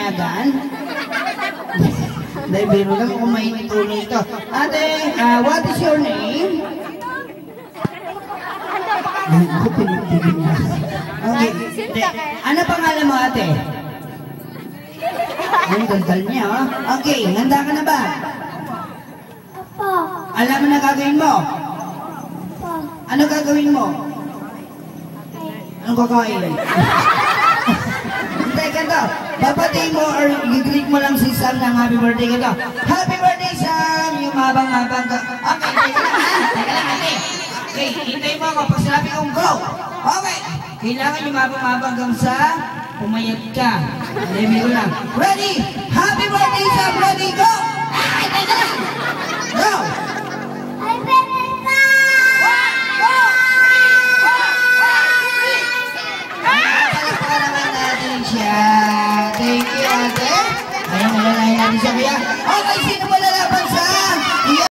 pinayagan? Dahil biro lang kung mainit ulo ito. Ate, what is your name? Ako pinagtigil na. Okay. Ano pangalan mo, ate? Ang gandal niya, oh. Okay, handa ka na ba? Opo. Alam mo na gagawin mo? Opo. Ano gagawin mo? Anong kakain? Hindi, ganito. Babatiin mo or i-greet mo lang si Sam ng happy birthday ka to. Happy birthday, Sam! Yung mabang-mabang ka. Okay, teka lang, ha? Teka lang, ate. Okay, hintay mo ako pag sinabi kong go. Okay. Kailangan yung mabang-mabang hanggang sa pumayat ka. Level ko lang. Ready? Happy birthday, Sam! Ready, go! Ay, teka lang! Go! Ay, birthday ka! Palakpakan naman natin siya. Thank you, ate. Ayan, malalayan natin siya. Okay, sino ba